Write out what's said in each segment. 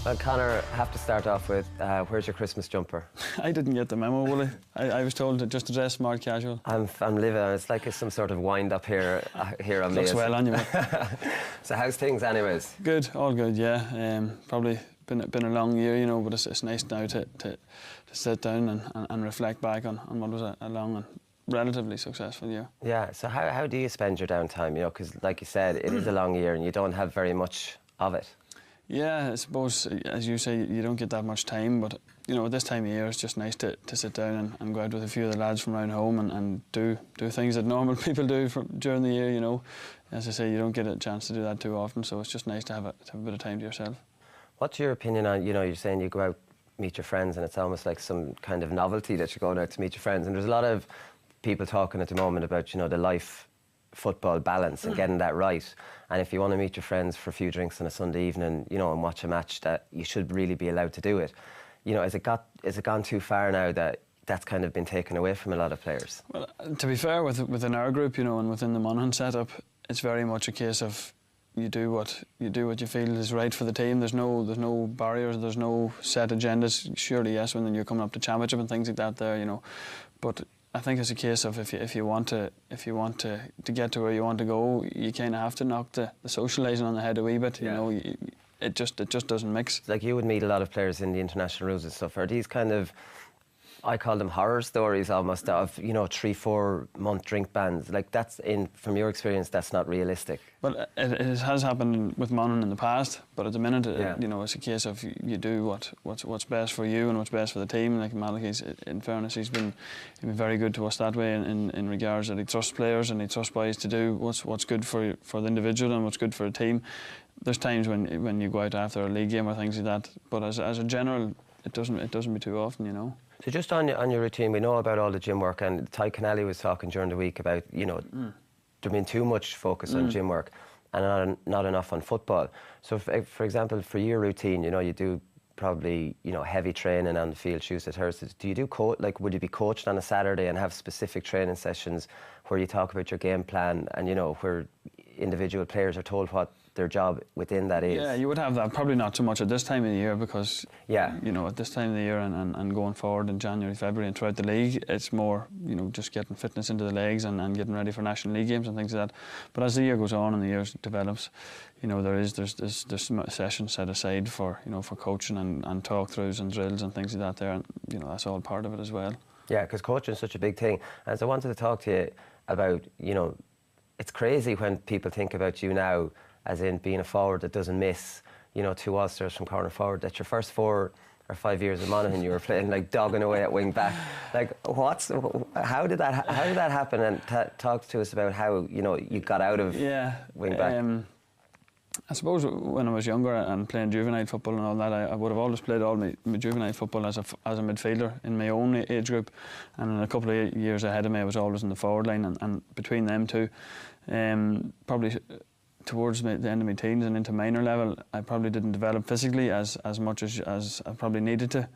Well, Conor, I have to start off with, where's your Christmas jumper? I didn't get the memo, Willie. I was told to just to dress smart casual. I'm living, it's like some sort of wind-up here on me. Looks well on you, mate. So how's things anyways? Good, all good, yeah. Probably been a long year, you know, but it's nice now to sit down and reflect back on what was a long and relatively successful year. Yeah, so how do you spend your downtime, you know, because like you said, it is a long year and you don't have very much of it. Yeah, I suppose, as you say, you don't get that much time, but, you know, at this time of year, it's just nice to sit down and go out with a few of the lads from around home and do things that normal people do during the year, you know. As I say, you don't get a chance to do that too often, so it's just nice to have a bit of time to yourself. What's your opinion on, you know, you're saying you go out, meet your friends, and it's almost like some kind of novelty that you're going out to meet your friends, and there's a lot of people talking at the moment about, you know, the life football balance and getting that right. And if you want to meet your friends for a few drinks on a Sunday evening, you know, and watch a match, that you should really be allowed to do it. You know, has it gone too far now that that's kind of been taken away from a lot of players? Well, to be fair, within our group, you know, and within the Monaghan setup, it's very much a case of you do what you feel is right for the team. There's no barriers, there's no set agendas. Surely, yes, when you're coming up to championship and things like that, there, you know, but I think it's a case of if you want to get to where you want to go, you kind of have to knock the socialising on the head a wee bit. Yeah. You know, it just doesn't mix. Like, you would meet a lot of players in the international rules and stuff. Are these kind of, I call them horror stories almost, of, you know, 3-4 month drink bans? Like, that's, from your experience, that's not realistic. Well, it has happened with Monaghan in the past, but at the minute, yeah, you know, it's a case of you do what's best for you and what's best for the team. Like Malachi's, in fairness, he's been very good to us that way in regards that he trusts players and he trusts boys to do what's good for the individual and what's good for a team. There's times when you go out after a league game or things like that, but as a general, it doesn't be too often, you know. So just on your routine, we know about all the gym work, and Ty Kennelly was talking during the week about, you know, there being too much focus on gym work and not enough on football. So for example, for your routine, you know, you do probably, you know, heavy training on the field Tuesday, Thursdays. Do you do would you be coached on a Saturday and have specific training sessions where you talk about your game plan and, you know, where individual players are told what their job within that is? Yeah, you would have that. Probably not so much at this time of the year because, yeah, you know, at this time of the year and going forward in January, February and throughout the league, it's more, you know, just getting fitness into the legs and getting ready for National League games and things like that. But as the year goes on and the year develops, you know, there's sessions set aside for, you know, for coaching and talk-throughs and drills and things like that there, and, you know, that's all part of it as well. Yeah, because coaching is such a big thing. And so I wanted to talk to you about, you know, it's crazy when people think about you now as in being a forward that doesn't miss, you know, 2 All-Stars from corner forward, that your first 4 or 5 years in Monaghan you were playing, like, dogging away at wing back. Like, how did that happen? And talk to us about how, you know, you got out of wing back. I suppose when I was younger and playing juvenile football and all that, I would have always played all my juvenile football as a midfielder in my own age group, and in a couple of years ahead of me I was always in the forward line, and between them two, probably towards the end of my teens and into minor level, I probably didn't develop physically as much as I probably needed to,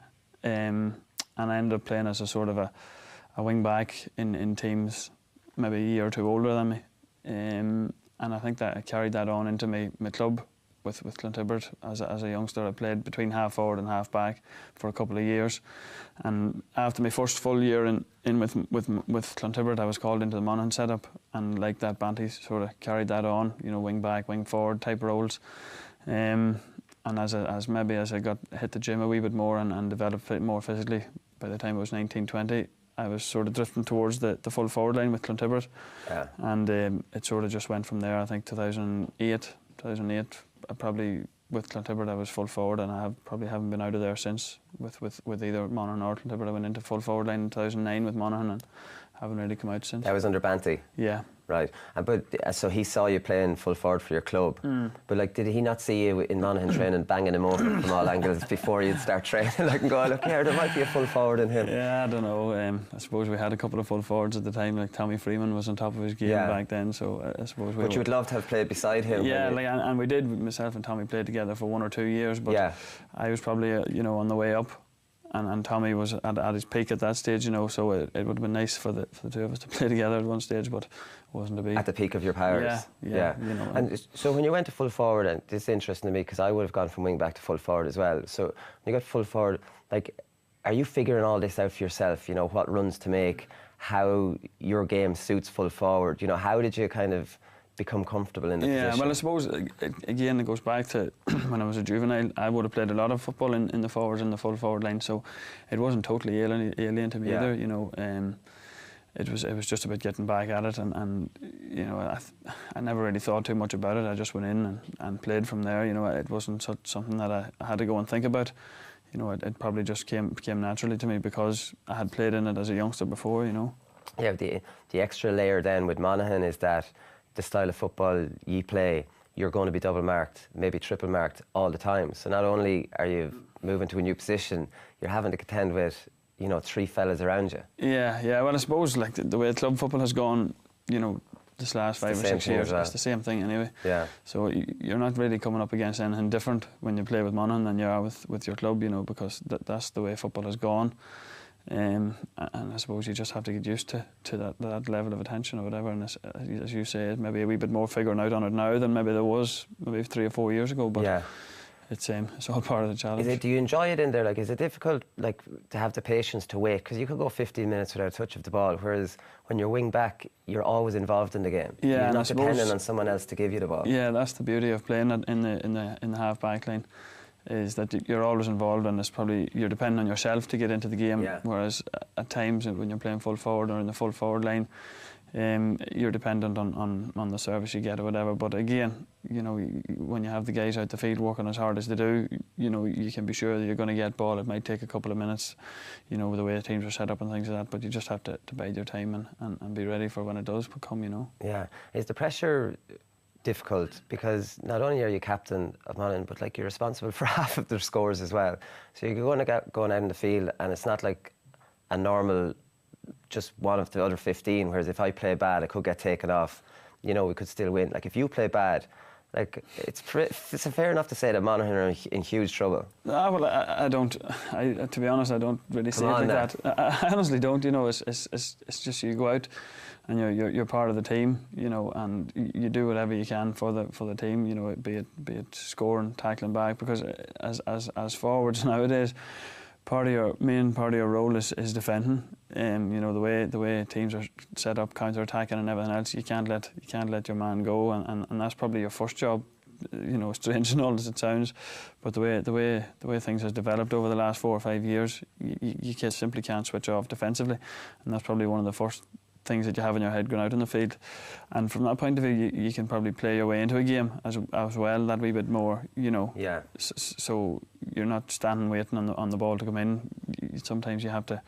and I ended up playing as a sort of a wing back in teams maybe a year or two older than me, and I think that I carried that on into my club with Clontibret. As a youngster, I played between half forward and half back for a couple of years, and after my first full year in with Clontibret, I was called into the Monaghan setup, and like that, Banty sort of carried that on, you know, wing back, wing forward type roles, and as I got hit the gym a wee bit more and developed more physically, by the time I was 19, 20, I was sort of drifting towards the full forward line with Clontibret, and it sort of just went from there. I think 2008, I probably, with Clontibret, I was full forward, and I probably haven't been out of there since with either Monaghan or Clontibret. I went into full forward line in 2009 with Monaghan and haven't really come out since. That was under Banty? Yeah. Right. So he saw you playing full forward for your club. But, like, did he not see you in Monaghan training, banging him over from all angles before you'd start training? Like, and go, look here, there might be a full forward in him. Yeah, I don't know. I suppose we had a couple of full forwards at the time. Like, Tommy Freeman was on top of his game back then, so I suppose we... But you would love to have played beside him. Yeah, like, and we did. Myself and Tommy played together for 1 or 2 years, but I was probably, you know, on the way up. and Tommy was at his peak at that stage, you know, so it would have been nice for the two of us to play together at one stage, but it wasn't to be. At the peak of your powers. Yeah. You know, and so when you went to full forward, and this is interesting to me because I would have gone from wing back to full forward as well. So when you got full forward, like, are you figuring all this out for yourself? You know, what runs to make, how your game suits full forward? You know, how did you kind of become comfortable in the position? Yeah, well, I suppose, again, it goes back to when I was a juvenile. I would have played a lot of football in the forwards and the full forward line, so it wasn't totally alien to me either, you know. It was just about getting back at it, and you know, I never really thought too much about it. I just went in and played from there, you know. It wasn't something that I had to go and think about. You know, it probably just came naturally to me because I had played in it as a youngster before, you know. Yeah, the extra layer then with Monaghan is that the style of football you play, you're going to be double marked, maybe triple marked all the time. So not only are you moving to a new position, you're having to contend with, you know, 3 fellas around you. Yeah. Well, I suppose like the way club football has gone, you know, this last 5 or 6 years, it's the same thing anyway. Yeah. So you're not really coming up against anything different when you play with Monaghan than you are with your club, you know, because that's the way football has gone. And I suppose you just have to get used to that level of attention or whatever. And as you say, maybe a wee bit more figuring out on it now than maybe there was maybe 3 or 4 years ago. But yeah, it's all part of the challenge. Do you enjoy it in there? Like, is it difficult, like, to have the patience to wait? Because you could go 15 minutes without a touch of the ball, whereas when you're wing back, you're always involved in the game. Yeah, you're not dependent on someone else to give you the ball. Yeah, that's the beauty of playing it in the half back line, is that you're always involved, and it's probably you're depending on yourself to get into the game. Yeah. Whereas at times when you're playing full forward or in the full forward line, you're dependent on the service you get or whatever. But again, you know, when you have the guys out the field working as hard as they do, you know, you can be sure that you're going to get ball. It might take a couple of minutes, you know, with the way teams are set up and things like that, but you just have to bide your time and be ready for when it does come, you know. Yeah. Is the pressure difficult, because not only are you captain of Monaghan, but like you're responsible for half of their scores as well. So you're going out in the field, and it's not like a normal just one of the other 15. Whereas if I play bad, I could get taken off. You know, we could still win. Like if you play bad, like it's fair enough to say that Monaghan are in huge trouble. Well, I don't. To be honest, I don't really see it like that. I honestly don't. You know, it's just you go out and you're part of the team, you know, and you do whatever you can for the team, you know, be it scoring, tackling back, because as forwards nowadays, part of your role is defending. You know, the way teams are set up, counter-attacking and everything else, you can't let your man go, and that's probably your first job. You know, strange and all as it sounds, but the way things has developed over the last 4 or 5 years, you simply can't switch off defensively, and that's probably one of the first things that you have in your head going out on the field. And from that point of view, you can probably play your way into a game as well, that wee bit more, you know. Yeah. So you're not standing waiting on the ball to come in. Sometimes you have to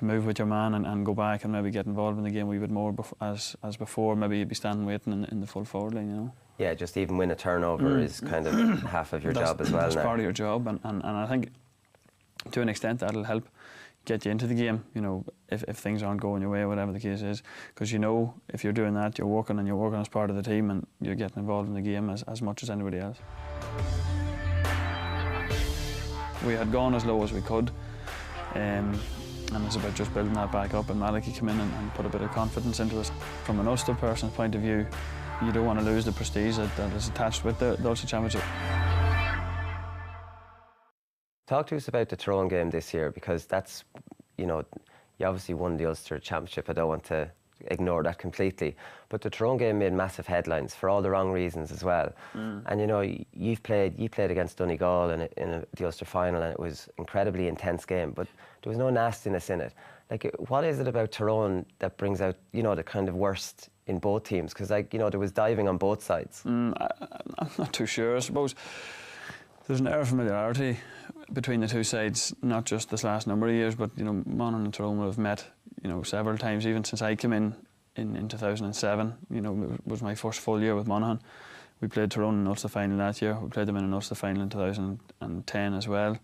move with your man and go back and maybe get involved in the game a wee bit more as before. Maybe you'd be standing waiting in the full forward line, you know. Yeah, just even win a turnover is kind of half of your job as well. That's part of your job, and I think to an extent that'll help get you into the game, you know, if things aren't going your way or whatever the case is, because you know if you're doing that, you're working as part of the team, and you're getting involved in the game as much as anybody else. We had gone as low as we could, and it's about just building that back up, and Malachy came in and put a bit of confidence into us. From an Ulster person's point of view, you don't want to lose the prestige that is attached with the Ulster Championship. Talk to us about the Tyrone game this year, because that's, you know, you obviously won the Ulster Championship. I don't want to ignore that completely. But the Tyrone game made massive headlines for all the wrong reasons as well. And, you know, you played against Donegal in the Ulster final, and it was an incredibly intense game, but there was no nastiness in it. Like, what is it about Tyrone that brings out, you know, the kind of worst in both teams? Because, like, you know, there was diving on both sides. I'm not too sure. I suppose there's an air of familiarity between the two sides, not just this last number of years, but, you know, Monaghan and Tyrone will have met, you know, several times, even since I came in 2007. You know, it was my first full year with Monaghan. We played Tyrone in Ulster final that year. We played them in an Ulster final in 2010 as well.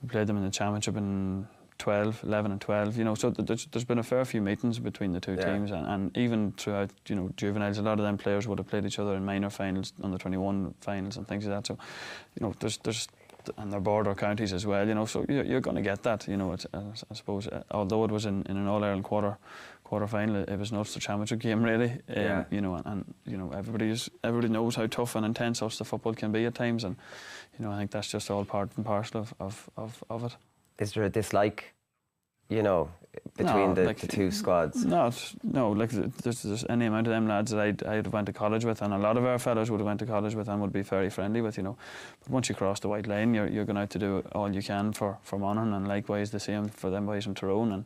We played them in the championship in 11 and 12, you know, so there's been a fair few meetings between the two teams, and even throughout, you know, juveniles, a lot of them players would have played each other in minor finals, under 21 finals and things like that. So, you know, there's and they're border counties as well, you know, so you're going to get that, you know. I suppose, although it was in an All-Ireland quarter final, it was not the championship game really, you know, and you know, everybody knows how tough and intense Ulster football can be at times, and you know, I think that's just all part and parcel of it. Is there a dislike, you know, between the two squads? No, like there's any amount of them lads that I'd went to college with, and a lot of our fellows would have went to college with and would be very friendly with, you know. But once you cross the white line, you're going out to do all you can for Monaghan, and likewise the same for them boys from Tyrone, and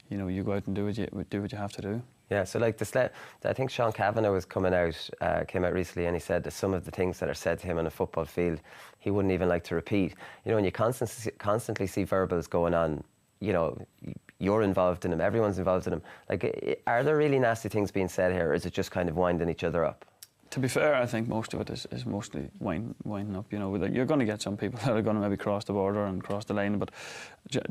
you know, you go out and do what you have to do. Yeah, so like I think Sean Kavanagh came out recently, and he said that some of the things that are said to him on a football field, he wouldn't even like to repeat. You know, and you constantly see verbals going on. You know, you're involved in them, everyone's involved in them. Like, are there really nasty things being said here, or is it just kind of winding each other up? To be fair, I think most of it is mostly winding up. You know, you're going to get some people that are going to maybe cross the border and cross the line, but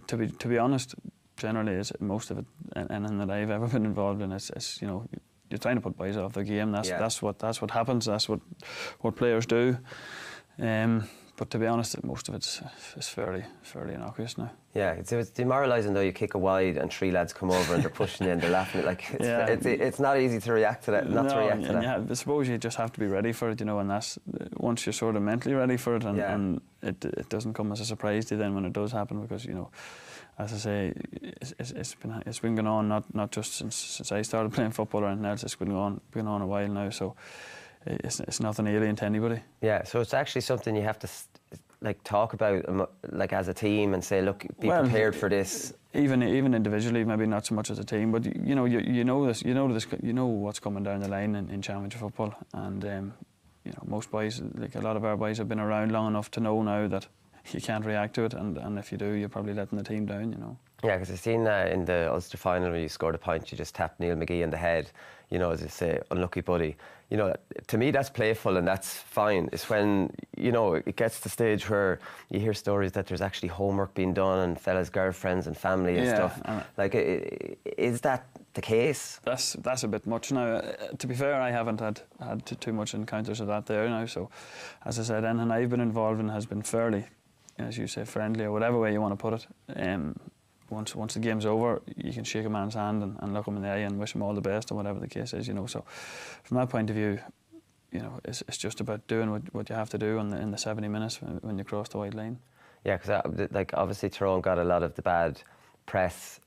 to be honest, generally, is most of it, anything that I've ever been involved in, is you know, you're trying to put boys off their game. That's what happens. That's what players do. But to be honest, most of it's fairly innocuous now. Yeah, it's demoralising though. You kick a wide and three lads come over and they're pushing you and they're laughing. It's not easy to react to that. Yeah, I suppose you just have to be ready for it, you know. And that's once you're sort of mentally ready for it, and it doesn't come as a surprise to you then when it does happen, because you know, as I say, it's been going on not just since I started playing football or anything else. It's been on a while now, so it's nothing alien to anybody. Yeah, so it's actually something you have to like talk about, like as a team, and say, look, be prepared for this. Even individually, maybe not so much as a team, but you know what's coming down the line in championship football, and you know, most boys, like a lot of our boys, have been around long enough to know now that you can't react to it, and if you do, you're probably letting the team down, you know. Yeah, because I've seen in the Ulster final when you scored a point, you just tapped Neil McGee in the head, you know, as they say, unlucky buddy. You know, to me that's playful and that's fine. It's when, you know, it gets to the stage where you hear stories that there's actually homework being done and fellas' girlfriends and family and stuff. Like, is that the case? That's a bit much now. To be fair, I haven't had too much encounters of that there now. So, as I said, anything I've been involved in has been fairly, as you say, friendly, or whatever way you want to put it. Once the game's over, you can shake a man's hand and look him in the eye and wish him all the best, or whatever the case is, you know. So from that point of view, you know, it's just about doing what you have to do in the 70 minutes when you cross the white line. Yeah, because like obviously Tyrone got a lot of the bad press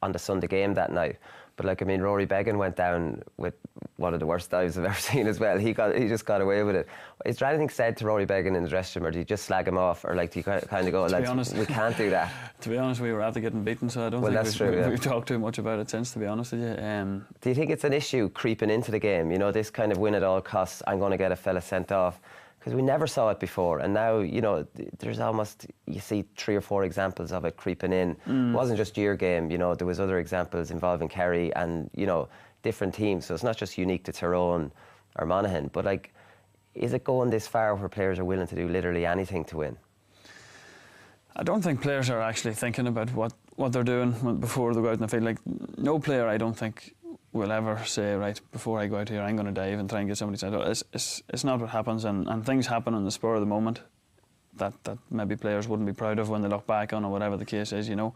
on the Sunday game that night. But like, I mean, Rory Beggan went down with one of the worst dives I've ever seen as well. He just got away with it. Is there anything said to Rory Beggan in the dressing room, or do you just slag him off, or like do you kind of go, lads, we can't do that? To be honest, we were after getting beaten, so I don't think we've talked too much about it since, to be honest with you. Do you think it's an issue creeping into the game? You know, this kind of win at all costs, I'm going to get a fella sent off. Because we never saw it before, and now, you know, there's almost, you see 3 or 4 examples of it creeping in. It wasn't just your game, you know, there was other examples involving Kerry and, you know, different teams. So it's not just unique to Tyrone or Monaghan, but like, is it going this far where players are willing to do literally anything to win? I don't think players are actually thinking about what they're doing before they go out in the field. Like, no player, I don't think, will ever say, right, before I go out here, I'm going to dive and try and get somebody sent out. It's not what happens, and things happen on the spur of the moment that maybe players wouldn't be proud of when they look back on, or whatever the case is, you know.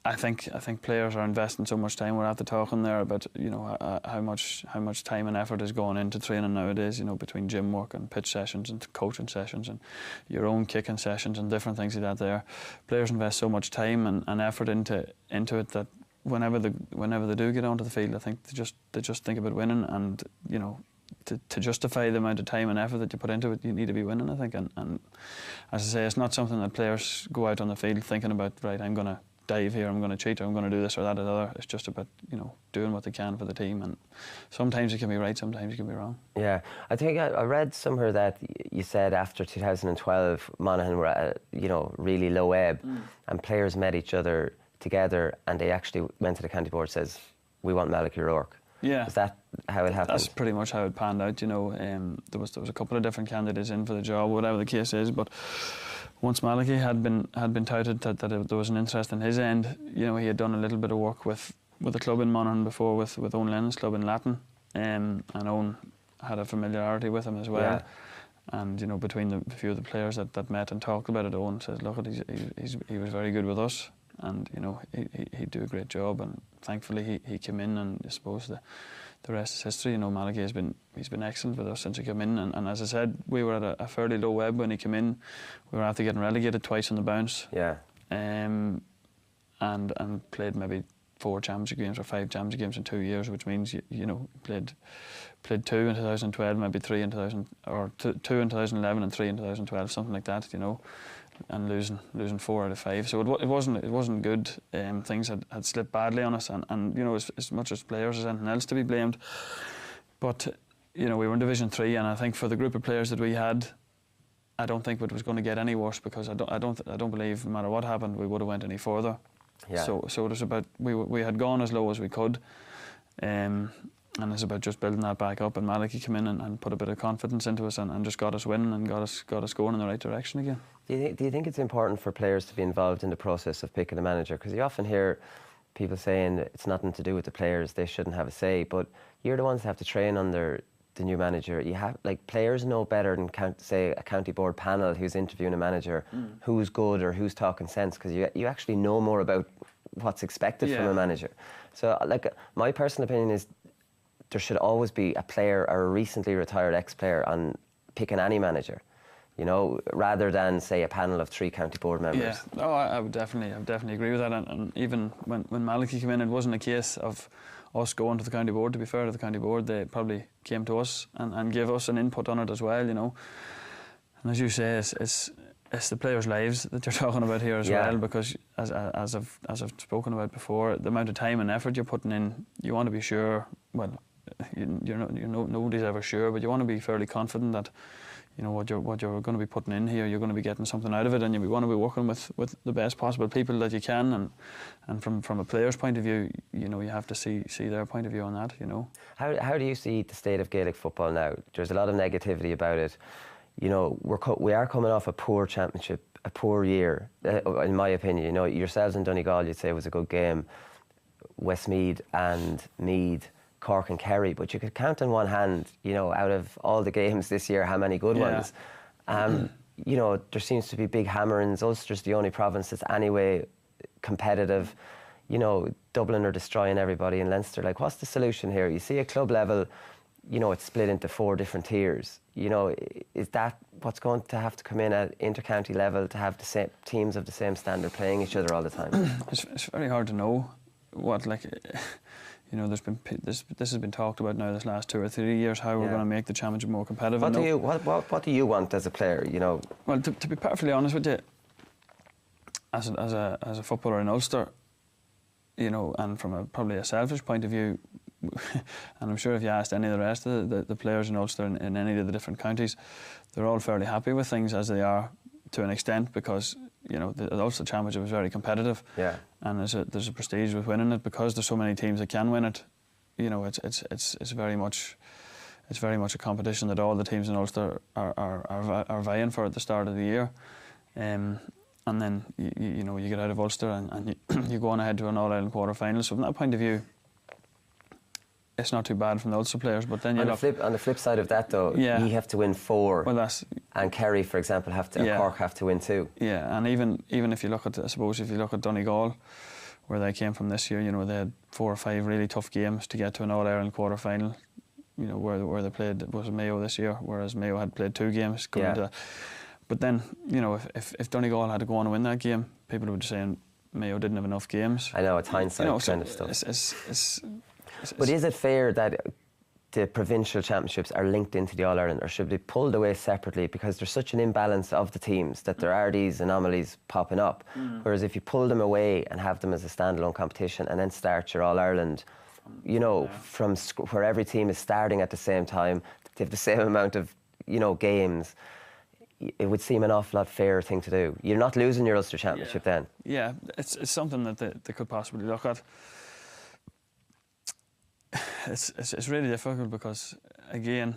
I think players are investing so much time. We're after talking there about, you know, how much time and effort is going into training nowadays, you know, between gym work and pitch sessions and coaching sessions and your own kicking sessions and different things like that there. Players invest so much time and effort into it that whenever they do get onto the field, I think they just think about winning, and you know, to justify the amount of time and effort that you put into it, you need to be winning, I think. And as I say, it's not something that players go out on the field thinking about, right, I'm going to dive here, I'm going to cheat, or I'm going to do this or that or the other. It's just about, you know, doing what they can for the team, and sometimes you can be right, sometimes you can be wrong. Yeah, I think I read somewhere that you said after 2012 Monaghan were at a, you know, really low ebb, and players met each other together, and they actually went to the county board, says, we want Malachy O'Rourke. Yeah. Is that how it happened? That's pretty much how it panned out, you know. There was a couple of different candidates in for the job, whatever the case is, but once Malachy had been touted that there was an interest in his end, you know, he had done a little bit of work with a club in Monaghan before, with Owen Lennon's club in Latin, and Owen had a familiarity with him as well. And between the few of the players that met and talked about it, Owen says, look, he was very good with us, and he'd do a great job. And thankfully he came in, and I suppose the rest is history. Malachi he's been excellent with us since he came in, and as I said, we were at a fairly low ebb when he came in. We were after getting relegated twice on the bounce. Yeah. And played maybe 4 championship games or 5 championship games in 2 years, which means played 2 in 2012, maybe 3 in 2000, or 2 in 2011 and 3 in 2012, something like that. And losing 4 out of 5. So it wasn't good. Things had slipped badly on us, and as much as players as anything else to be blamed. But we were in Division 3, and I think for the group of players that we had, I don't think it was going to get any worse, because I don't believe no matter what happened we would have went any further. Yeah. So it was about we had gone as low as we could, and it's about just building that back up. And Malachi came in and put a bit of confidence into us, and just got us winning and got us going in the right direction again. Do you think it's important for players to be involved in the process of picking a manager? Because you often hear people saying it's nothing to do with the players, they shouldn't have a say, but you're the ones that have to train under the new manager. You have, players know better than say a county board panel who's interviewing a manager who's good or who's talking sense, because you actually know more about what's expected from a manager. So my personal opinion is there should always be a player or a recently retired ex-player on picking any manager, rather than say a panel of 3 county board members. Yeah, I would definitely agree with that. And even when Malachi came in, it wasn't a case of us going to the county board. To be fair to the county board, they probably came to us and gave us an input on it as well. And as you say, it's the players' lives that you're talking about here as well, because as I've spoken about before, the amount of time and effort you're putting in, you want to be sure. Well, nobody's ever sure, but you want to be fairly confident that what you're going to be putting in here, you're going to be getting something out of it, and you want to be working with the best possible people that you can, and from a player's point of view, you have to see their point of view on that. How do you see the state of Gaelic football now? There's a lot of negativity about it. We are coming off a poor championship, a poor year, in my opinion. Yourselves in Donegal, you'd say, was a good game. Westmeath and Meath, Cork and Kerry, but you could count on one hand, out of all the games this year, how many good ones. There seems to be big hammerings. Ulster's the only province that's anyway competitive. Dublin are destroying everybody in Leinster. What's the solution here? You see, at club level, it's split into 4 different tiers. Is that what's going to have to come in at inter-county level to have the same teams of the same standard playing each other all the time? It's very hard to know what there's been this has been talked about now this last 2 or 3 years, how we're going to make the championship more competitive. What do you want as a player? Well, to be perfectly honest with you, as a footballer in Ulster, and from probably a selfish point of view, and I'm sure if you asked any of the rest of the players in Ulster in any of the different counties, they're all fairly happy with things as they are to an extent, because the Ulster Championship is very competitive, and there's a prestige with winning it, because there's so many teams that can win it. It's very much a competition that all the teams in Ulster are vying for at the start of the year, and then you get out of Ulster and you go on ahead to an All-Ireland quarter-final. So from that point of view, it's not too bad from the Ulster players. But then on the flip side of that, though, you have to win 4. Well, and Kerry, for example, Cork have to win 2. Yeah, and even if you look at, I suppose, if you look at Donegal, where they came from this year, they had 4 or 5 really tough games to get to an All-Ireland quarter-final. Where they played was Mayo this year, whereas Mayo had played 2 games going into that. But then, if Donegal had to go on and win that game, people would be saying Mayo didn't have enough games. I know, it's hindsight kind of stuff. But is it fair that the provincial championships are linked into the All-Ireland, or should they be pulled away separately, because there's such an imbalance of the teams that there are these anomalies popping up? Whereas if you pull them away and have them as a standalone competition and then start your All-Ireland, from where every team is starting at the same time, they have the same amount of, games, it would seem an awful lot fairer thing to do. You're not losing your Ulster Championship then. Yeah, it's something that they could possibly look at. It's really difficult, because again,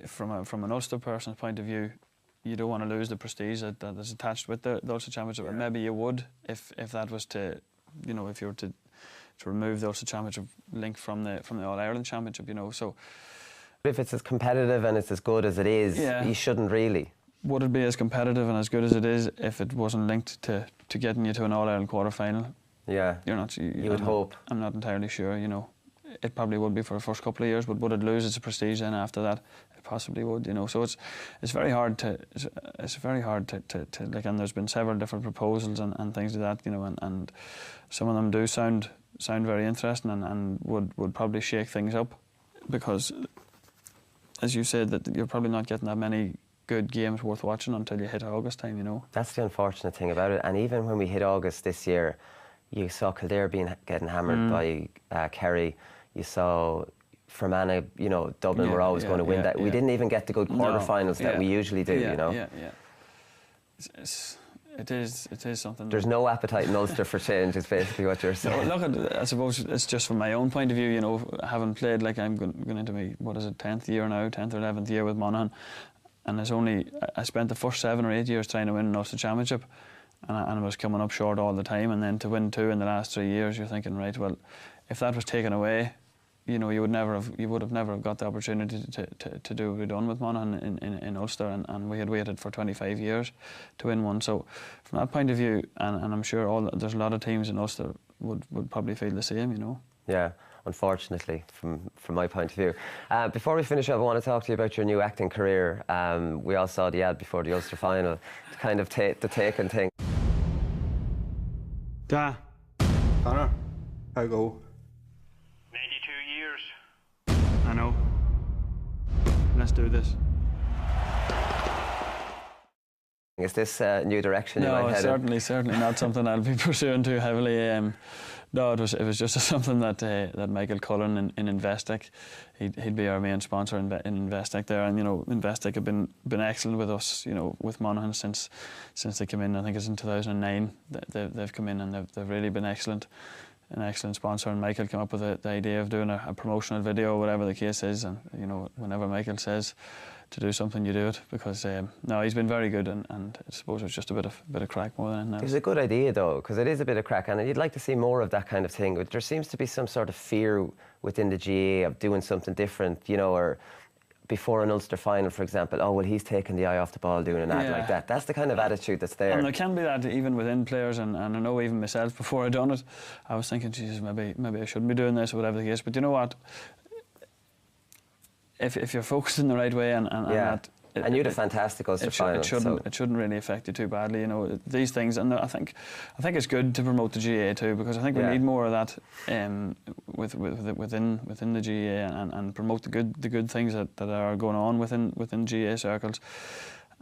from an Ulster person's point of view, you don't want to lose the prestige that is attached with the Ulster Championship. And maybe you would if that was to, if you were to remove the Ulster Championship link from the All-Ireland Championship, so If it's as competitive and it's as good as it is, you shouldn't really. Would it be as competitive and as good as it is if it wasn't linked to getting you to an All-Ireland quarter-final? Yeah. You're not. You would hope. I'm not entirely sure, you know. It probably would be for the first couple of years, but would it lose its prestige then after that? It possibly would, you know. So it's very hard to like, and there's been several different proposals and things like that, you know, and some of them do sound very interesting and would probably shake things up, because, as you said, that you're probably not getting that many good games worth watching until you hit August time, you know. That's the unfortunate thing about it. And even when we hit August this year, you saw Kildare getting hammered by Kerry. You saw Fermanagh, you know, Dublin were always going to win that. We didn't even get the good quarterfinals that we usually do, you know. It is something. There's no appetite in Ulster for change, is basically what you're saying. No, look, I suppose it's just from my own point of view, you know, having played, like, I'm going into my, 10th year now, 10th or 11th year with Monaghan, and I spent the first 7 or 8 years trying to win an Ulster Championship, and I was coming up short all the time, and then to win 2 in the last 3 years, you're thinking, right, well, if that was taken away, you know, you would have never got the opportunity to do what we've done with Monaghan in Ulster, and we had waited for 25 years to win one. So from that point of view, and I'm sure there's a lot of teams in Ulster would probably feel the same, you know. Yeah, unfortunately, from my point of view. Before we finish up, I want to talk to you about your new acting career. We all saw the ad before the Ulster final, to kind of the Taken thing. Da, Conor, how go? 92 years. I know. Let's do this. Is this a new direction you might head in? No, certainly not something I'll be pursuing too heavily. No, it was just something that Michael Cullen in Investec, he'd be our main sponsor in Investec there, and you know, Investec have been excellent with us, you know, with Monaghan since they came in. I think it's in 2009 that they've come in, and they've really been excellent. An excellent sponsor, and Michael came up with the idea of doing a promotional video, whatever the case is, and you know, whenever Michael says to do something, you do it, because no, he's been very good, and I suppose it was just a bit of crack more than anything else. It's a good idea though, because it is a bit of crack, and you'd like to see more of that kind of thing. There seems to be some sort of fear within the GAA of doing something different, you know, or before an Ulster final, for example, oh well, he's taking the eye off the ball doing an ad like that. That's the kind of attitude that's there. And there can be that even within players, and I know even myself, before I done it, I was thinking, Jesus, maybe I shouldn't be doing this or whatever the case. But you know what? If you're focused in the right way and that. And you had a fantastic Ulster final. It shouldn't really affect you too badly, you know. These things, and I think it's good to promote the GAA too, because I think we need more of that within the GAA, and promote the good things that are going on within GAA circles.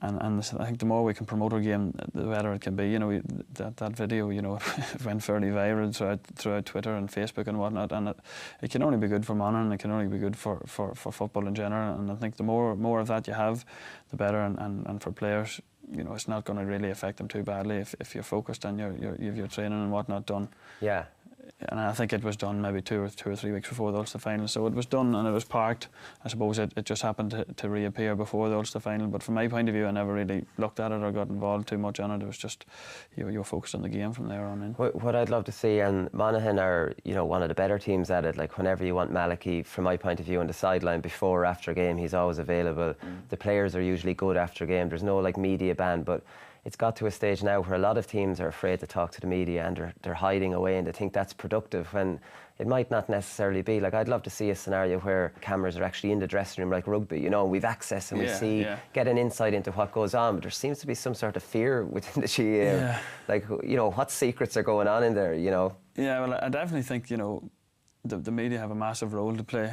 And I think the more we can promote our game, the better it can be. You know, that video, you know, it went fairly viral throughout Twitter and Facebook and whatnot, and it can only be good for Monaghan, it can only be good for football in general. And I think the more of that you have, the better. And for players, you know, it's not going to really affect them too badly if you're focused and you've your training and whatnot done. Yeah. And I think it was done maybe 2 or 3 weeks before the Ulster final. So it was done and it was parked. I suppose it just happened to reappear before the Ulster final. But from my point of view, I never really looked at it or got involved too much on it. It was just you were focused on the game from there on in. What I'd love to see, and Monaghan are, you know, one of the better teams at it. Like whenever you want Malachy, from my point of view, on the sideline before or after a game, he's always available. The players are usually good after a game. There's no like media ban, but it's got to a stage now where a lot of teams are afraid to talk to the media, and they're hiding away, and they think that's productive when it might not necessarily be. Like, I'd love to see a scenario where cameras are actually in the dressing room like rugby, you know, and we've access and we get an insight into what goes on, but there seems to be some sort of fear within the GAA. Like, you know, what secrets are going on in there, you know? Yeah, well, I definitely think, you know, the media have a massive role to play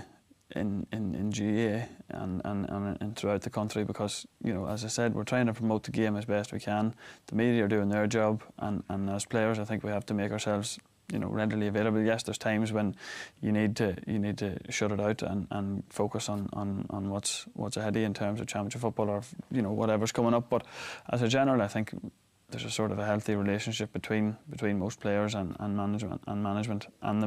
in GAA and throughout the country, because, you know, as I said, we're trying to promote the game as best we can. The media are doing their job, and as players, I think we have to make ourselves, you know, readily available. Yes, there's times when you need to shut it out and focus on what's ahead of you in terms of championship football, or, you know, whatever's coming up. But as a general, I think there's a sort of a healthy relationship between most players and management and the